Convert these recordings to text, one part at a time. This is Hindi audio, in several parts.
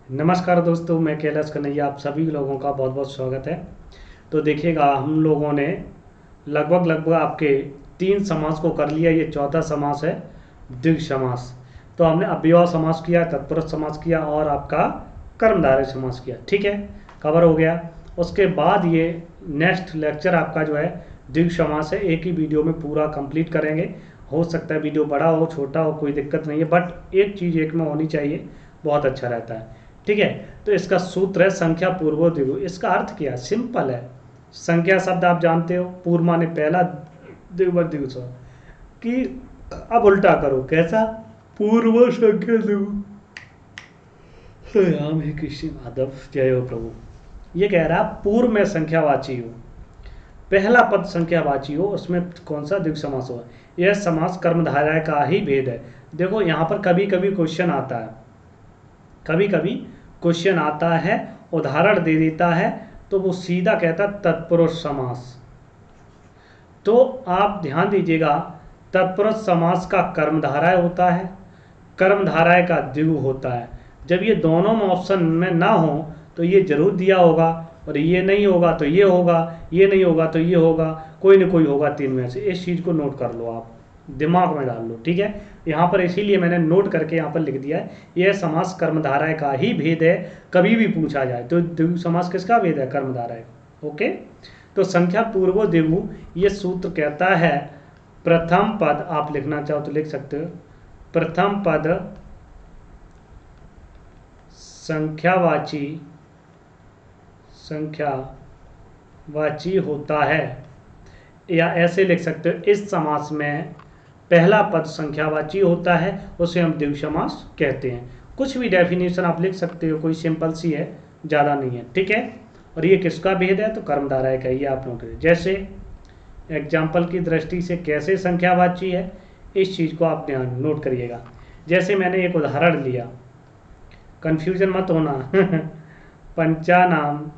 नमस्कार दोस्तों, मैं कैलाश कन्हैया आप सभी लोगों का बहुत बहुत स्वागत है। तो देखिएगा, हम लोगों ने लगभग आपके 3 समास को कर लिया। ये चौथा समास है, द्विगु समास। तो हमने अव्ययभाव समास किया, तत्पुरुष समास किया और आपका कर्मधारय समास किया। ठीक है, कवर हो गया। उसके बाद ये नेक्स्ट लेक्चर आपका जो है द्विगु समास है, एक ही वीडियो में पूरा कंप्लीट करेंगे। हो सकता है वीडियो बड़ा हो छोटा हो, कोई दिक्कत नहीं है, बट एक चीज़ एक में होनी चाहिए, बहुत अच्छा रहता है। ठीक है, तो इसका सूत्र है संख्या पूर्वो द्विगु। इसका अर्थ क्या है? सिंपल है। संख्या शब्द आप जानते हो, पूर्व माने पहला, द्विगु द्विगु कि अब उल्टा करो। कैसा? पूर्व संख्या द्विगु। राम ही कृष्ण माधव, जय हो प्रभु। ये कह रहा पूर्व में संख्यावाची हो, पहला पद संख्यावाची हो, उसमें कौन सा द्विगु समास हो। यह समास कर्मधारय का ही भेद है। देखो, यहाँ पर कभी कभी क्वेश्चन आता है, कभी कभी क्वेश्चन आता है, उदाहरण दे देता है, तो वो सीधा कहता तत्पुरुष समास। तो आप ध्यान दीजिएगा, तत्पुरुष समास का कर्मधारय होता है, कर्मधारय का द्विगु होता है। जब ये दोनों में ऑप्शन में ना हो तो ये जरूर दिया होगा, और ये नहीं होगा तो ये होगा, ये नहीं होगा तो ये होगा, कोई ना कोई होगा तीन में से। इस चीज़ को नोट कर लो, आप दिमाग में डाल लो। ठीक है, यहाँ पर इसीलिए मैंने नोट करके यहाँ पर लिख दिया है, यह समास कर्मधारय का ही भेद है। कभी भी पूछा जाए तो द्विगु समास किसका भेद है? कर्मधारय। ओके, तो संख्या पूर्वो द्विगु, ये सूत्र कहता है प्रथम पद, आप लिखना चाहो तो लिख सकते हो, प्रथम पद संख्यावाची होता है। या ऐसे लिख सकते हो, इस समास में पहला पद संख्यावाची होता है, उसे हम द्विगु समास कहते हैं। कुछ भी डेफिनेशन आप लिख सकते हो, कोई सिंपल सी है, ज़्यादा नहीं है। ठीक है, और ये किसका भेद है? तो कर्मधारय का। ये आप नोट करिए। जैसे एग्जाम्पल की दृष्टि से कैसे संख्यावाची है, इस चीज़ को आप ध्यान नोट करिएगा। जैसे मैंने एक उदाहरण लिया, कंफ्यूजन मत होना पंचानाम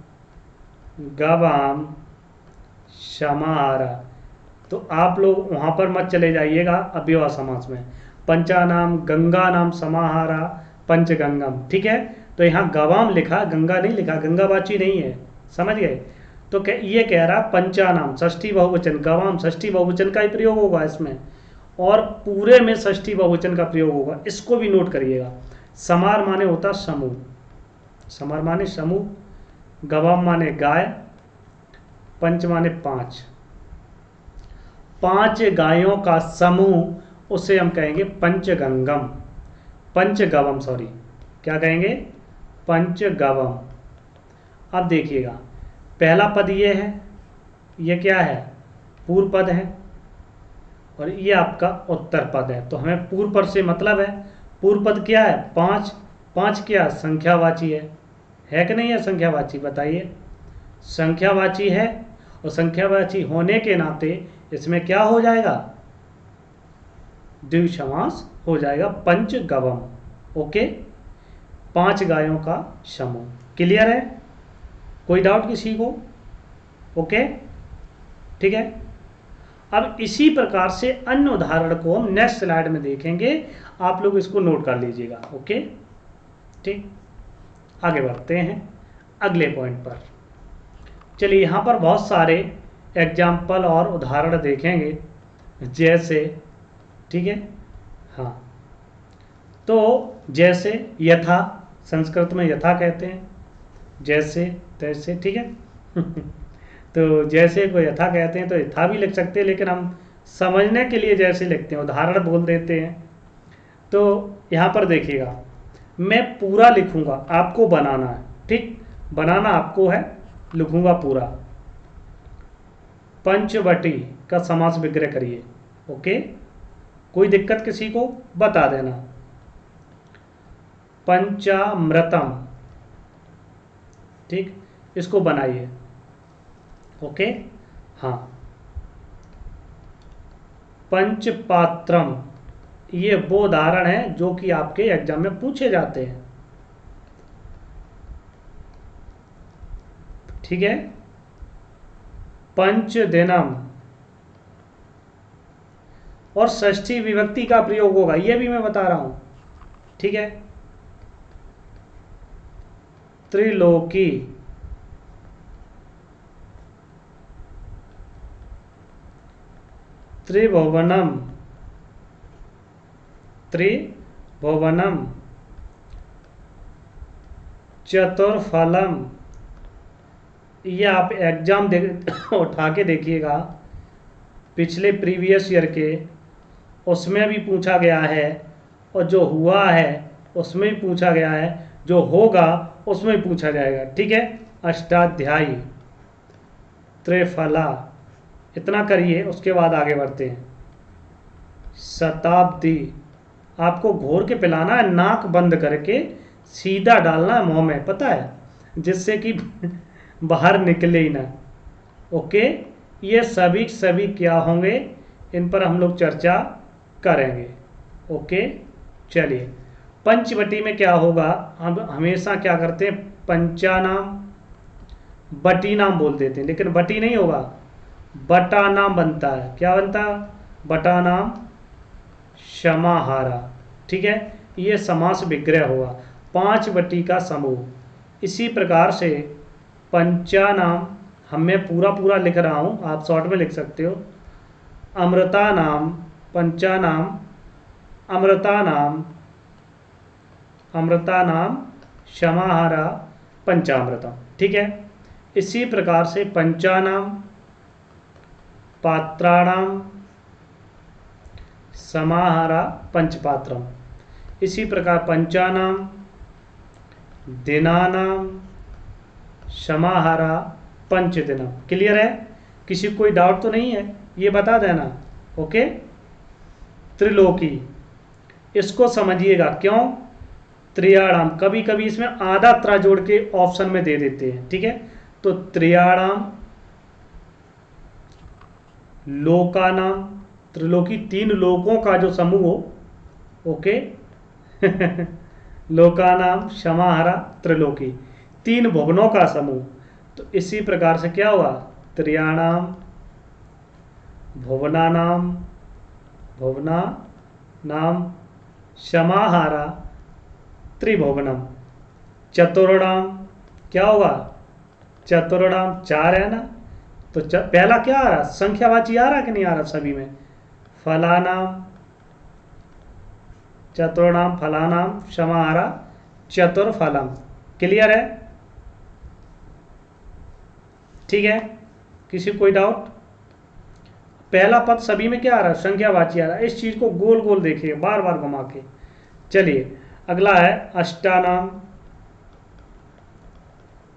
गवाम समाहारा, तो आप लोग वहाँ पर मत चले जाइएगा अव्ययभाव समास में। पंचानाम गंगा नाम समाहारा पंचगंगम। ठीक है, तो यहाँ गवाम लिखा, गंगा नहीं लिखा, गंगावाची नहीं है, समझ गए? तो ये कह रहा पंचानाम षष्ठी बहुवचन, गवाम षष्ठी बहुवचन का ही प्रयोग होगा इसमें, और पूरे में षष्ठी बहुवचन का प्रयोग होगा। इसको भी नोट करिएगा। समार माने होता समूह, समार माने समूह, गवाम माने गाय, पंच माने 5, 5 गायों का समूह, उसे हम कहेंगे पंचगंगम, पंचगवम, सॉरी, क्या कहेंगे? पंचगवम। अब देखिएगा, पहला पद ये है, ये क्या है? पूर्व पद है, और ये आपका उत्तर पद है। तो हमें पूर्व पद से मतलब है। पूर्व पद क्या है? 5, 5 क्या संख्यावाची है कि नहीं है? संख्यावाची, बताइए। संख्यावाची है, और संख्यावाची होने के नाते इसमें क्या हो जाएगा? द्विगु समास हो जाएगा, पंचगवम। ओके, 5 गायों का समूह। क्लियर है? कोई डाउट किसी को? ओके, ठीक है। अब इसी प्रकार से अन्य उदाहरण को हम नेक्स्ट स्लाइड में देखेंगे, आप लोग इसको नोट कर लीजिएगा। ओके, ठीक, आगे बढ़ते हैं अगले पॉइंट पर। चलिए, यहाँ पर बहुत सारे एग्जाम्पल और उदाहरण देखेंगे, जैसे, ठीक है, हाँ, तो जैसे यथा, संस्कृत में यथा कहते हैं, जैसे तैसे। ठीक है तो जैसे को यथा कहते हैं, तो यथा भी लिख सकते हैं, लेकिन हम समझने के लिए जैसे लिखते हैं, उदाहरण बोल देते हैं। तो यहाँ पर देखिएगा, मैं पूरा लिखूंगा, आपको बनाना है। ठीक, बनाना आपको है, लिखूंगा पूरा। पंचवटी का समास विग्रह करिए। ओके, कोई दिक्कत किसी को? बता देना। पंचामृतम, ठीक, इसको बनाइए। ओके, हाँ। पंचपात्रम, ये वो उदाहरण है जो कि आपके एग्जाम में पूछे जाते हैं। ठीक है, पंचदिनम, और षष्ठी विभक्ति का प्रयोग होगा, ये भी मैं बता रहा हूं। ठीक है, त्रिलोकी, त्रिभुवनम, त्रिभुवनम, चतुर्फलम। ये आप एग्जाम उठा के देखिएगा, पिछले प्रीवियस ईयर के उसमें भी पूछा गया है, और जो हुआ है उसमें भी पूछा गया है, जो होगा उसमें भी पूछा जाएगा। ठीक है, अष्टाध्यायी, त्रिफला, इतना करिए, उसके बाद आगे बढ़ते हैं। शताब्दी, आपको घोर के पिलाना है, नाक बंद करके सीधा डालना है मुंह में, पता है, जिससे कि बाहर निकले ही ना। ओके, ये सभी क्या होंगे, इन पर हम लोग चर्चा करेंगे। ओके, चलिए, पंचवटी में क्या होगा, हम हमेशा क्या करते हैं, पंचानाम बटी नाम बोल देते हैं, लेकिन बटी नहीं होगा, बटा नाम बनता है। क्या बनता है, बटा नाम समाहारा। ठीक है, ये समास विग्रह हुआ, पांच बटी का समूह। इसी प्रकार से पंचानाम, हम मैं पूरा लिख रहा हूँ, आप शॉर्ट में लिख सकते हो। अमृता नाम, पंचानाम, अमृता नाम, अमृता नाम समाहारा पंचामृतम। ठीक है, इसी प्रकार से पंचानाम, पात्राणाम समाहारा पंचपात्रम। इसी प्रकार पंचानाम, दिनानाम समाहारा पंचदिनम। क्लियर है, किसी को कोई डाउट तो नहीं है, ये बता देना। ओके, त्रिलोकी, इसको समझिएगा, क्यों, त्रियाणाम, कभी कभी इसमें आधा त्रा जोड़ के ऑप्शन में दे देते हैं। ठीक है, तो त्रियाणाम, लोकानाम, त्रिलोकी तीन लोकों का जो समूह हो। ओके लोकानाम समाहारा त्रिलोकी, तीन भुवनों का समूह। तो इसी प्रकार से क्या हुआ, त्रियाणाम, भुवनानाम, भुवना नाम समाहारा त्रिभुवनम, चतुर्णाम, क्या होगा, चतुर्णाम, चार है ना, तो पहला क्या आ रहा, संख्यावाची आ रहा कि नहीं आ रहा सभी में, फलानाम, चतुर्णाम फलानाम समाहारा चतुर्फलम। क्लियर है, ठीक है, किसी कोई डाउट, पहला पद सभी में क्या आ रहा है, संख्यावाची आ रहा है। इस चीज को गोल गोल देखिए, बार बार घुमा के। चलिए, अगला है अष्टानाम।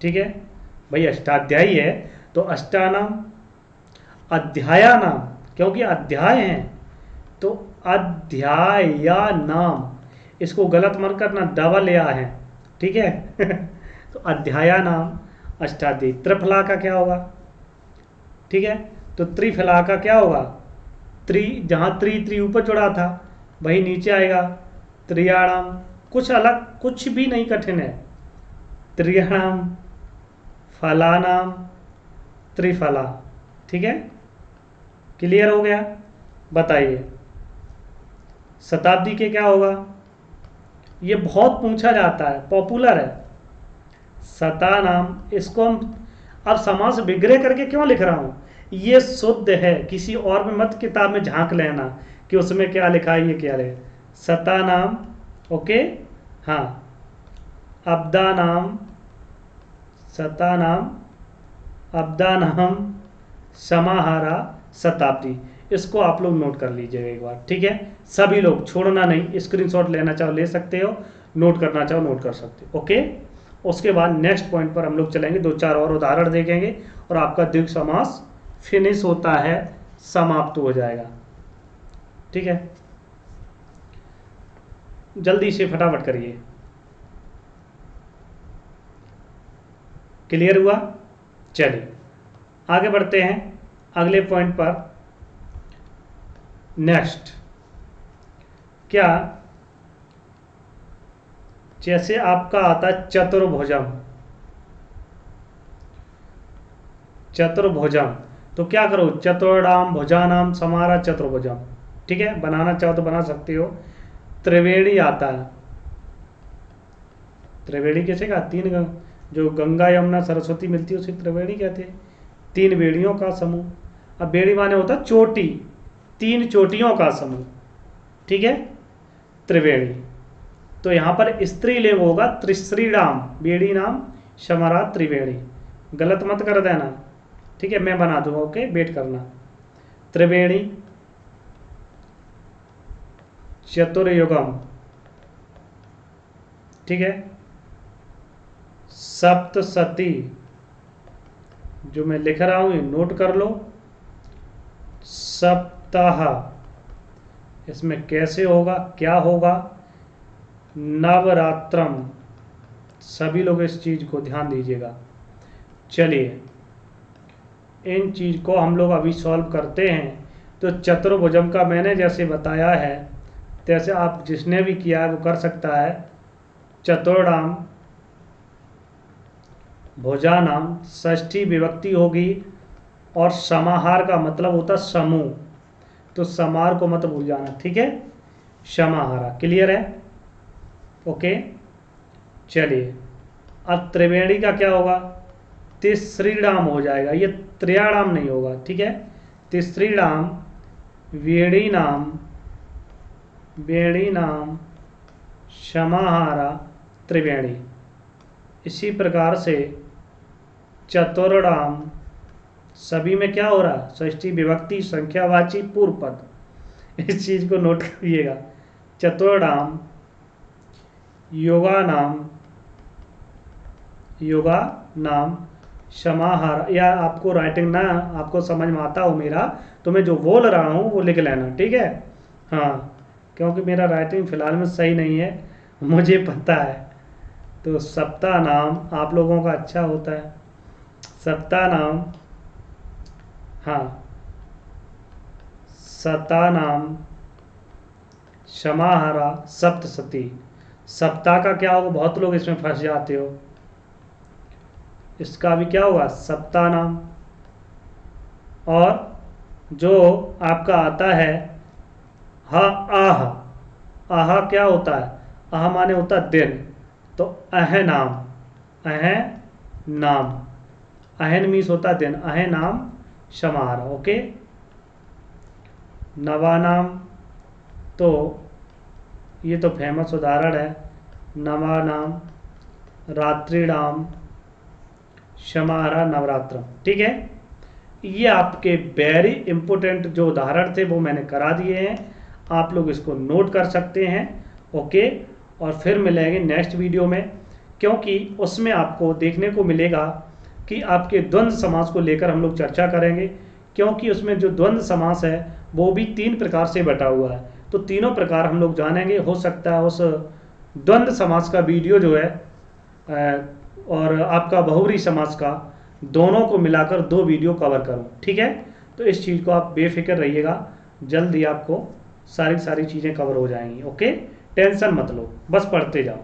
ठीक है भाई, अष्टाध्यायी है तो अष्टानाम, अध्यायानाम, क्योंकि अध्याय हैं तो अध्यायानाम, इसको गलत मत करना, डबल या है। ठीक है तो अध्यायानाम अष्टाध्यायी। त्रिफला का क्या होगा, ठीक है, तो त्रिफला का क्या होगा, जहां त्रि ऊपर जुड़ा था वही नीचे आएगा, त्रियाणाम। कुछ अलग, कुछ भी नहीं कठिन है, त्रियाणाम फलानाम त्रिफला। ठीक है, क्लियर हो गया, बताइए शताब्दी के क्या होगा, ये बहुत पूछा जाता है, पॉपुलर है, शतानाम। इसको हम अब समास विग्रह करके क्यों लिख रहा हूं, ये शुद्ध है, किसी और में मत किताब में झांक लेना कि उसमें क्या लिखा है, ये क्या है, शतानाम। ओके, हाँ, अब्दानाम, शतानाम, अब्दानाम समाहारा शताब्दी। इसको आप लोग नोट कर लीजिएगा एक बार। ठीक है, सभी लोग छोड़ना नहीं, स्क्रीनशॉट लेना चाहो ले सकते हो, नोट करना चाहो नोट कर सकते हो। ओके, उसके बाद नेक्स्ट पॉइंट पर हम लोग चलेंगे, दो चार और उदाहरण देखेंगे और आपका द्विगु समास फिनिश होता है, समाप्त हो जाएगा। ठीक है, जल्दी से फटाफट करिए। क्लियर हुआ, चलिए आगे बढ़ते हैं अगले पॉइंट पर। नेक्स्ट क्या, जैसे आपका आता है चतुर्भुजम, चतुर्भुजम, तो क्या करो, चतुर्णाम भुजानाम समाहारा चतुर्भुजम। ठीक है, बनाना चाहो तो बना सकते हो। त्रिवेणी आता है, त्रिवेणी कैसे का, जो गंगा यमुना सरस्वती मिलती है उसे त्रिवेणी कहते हैं। 3 बेड़ियों का समूह। अब बेड़ी माने होता है चोटी, 3 चोटियों का समूह, ठीक है, त्रिवेणी। तो यहाँ पर स्त्रीलिंग होगा त्रिश्रीराम, बेड़ी नाम शमरा त्रिवेणी। गलत मत कर देना, ठीक है, मैं बना दूंगा, ओके, वेट करना। त्रिवेणी, चतुर्युगम, ठीक है, सप्तसती, जो मैं लिख रहा हूं ये नोट कर लो, सप्ताह, इसमें कैसे होगा, क्या होगा, नवरात्रम, सभी लोग इस चीज को ध्यान दीजिएगा। चलिए इन चीज को हम लोग अभी सॉल्व करते हैं। तो चतुर्भुजम का मैंने जैसे बताया है तैसे आप जिसने भी किया है वो कर सकता है। चतुर्णाम भुजानाम, षष्ठी विभक्ति होगी और समाहार का मतलब होता है समूह, तो समाहार को मत भूल जाना, ठीक है, समाहारा, क्लियर है, ओके। चलिए अब त्रिवेणी का क्या होगा, तिसरीणाम हो जाएगा, ये त्रियाणाम नहीं होगा, ठीक है, तिसरीणाम, वेणी नाम, वेणी नाम, समाहारा त्रिवेणी। इसी प्रकार से चतुर्णाम, सभी में क्या हो रहा है, षष्ठी विभक्ति संख्यावाची पूर्व पद, इस चीज को नोट करिएगा। चतुर्णाम, योगा नाम, योगा नाम, समाहार, या आपको राइटिंग ना आपको समझ में आता हो मेरा तो मैं जो बोल रहा हूँ वो लिख लेना, ठीक है, हाँ, क्योंकि मेरा राइटिंग फिलहाल में सही नहीं है, मुझे पता है। तो सप्ताह नाम आप लोगों का अच्छा होता है, सप्ताह नाम, हाँ, सता नाम, समाहारा सप्तसती। सप्ताह का क्या होगा, बहुत लोग इसमें फंस जाते हो, इसका भी क्या होगा, सप्ताह नाम। और जो आपका आता है हा, आह, आह क्या होता है, आह माने होता है दिन, तो अह नाम, अह नाम, अहन मीन्स होता है दिन, अह नाम समाहार, ओके। नवानाम, तो ये तो फेमस उदाहरण है, नवानाम, रात्रिनाम, समाहारा नवरात्रम, ठीक है। ये आपके वेरी इंपॉर्टेंट जो उदाहरण थे वो मैंने करा दिए हैं, आप लोग इसको नोट कर सकते हैं, ओके। और फिर मिलेंगे नेक्स्ट वीडियो में, क्योंकि उसमें आपको देखने को मिलेगा कि आपके द्वंद्व समास को लेकर हम लोग चर्चा करेंगे, क्योंकि उसमें जो द्वंद्व समास है वो भी 3 प्रकार से बटा हुआ है, तो तीनों प्रकार हम लोग जानेंगे। हो सकता है उस द्वंद्व समास का वीडियो जो है और आपका बहुव्रीहि समास का, दोनों को मिलाकर 2 वीडियो कवर करूं, ठीक है। तो इस चीज़ को आप बेफिक्र रहिएगा, जल्द ही आपको सारी चीज़ें कवर हो जाएंगी, ओके, टेंशन मत लो, बस पढ़ते जाओ,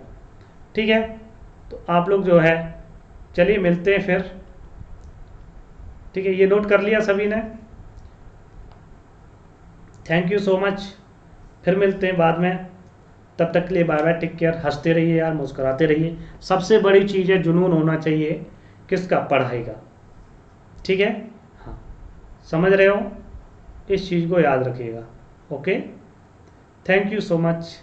ठीक है। तो आप लोग जो है, चलिए मिलते हैं फिर, ठीक है, ये नोट कर लिया सभी ने, थैंक यू सो मच, फिर मिलते हैं बाद में, तब तक के लिए बाय बाय, टेक केयर, हंसते रहिए यार, मुस्कुराते रहिए, सबसे बड़ी चीज़ है जुनून होना चाहिए, किसका, पढ़ाई का, ठीक है, हाँ, समझ रहे हो, इस चीज़ को याद रखिएगा, okay, thank you so much.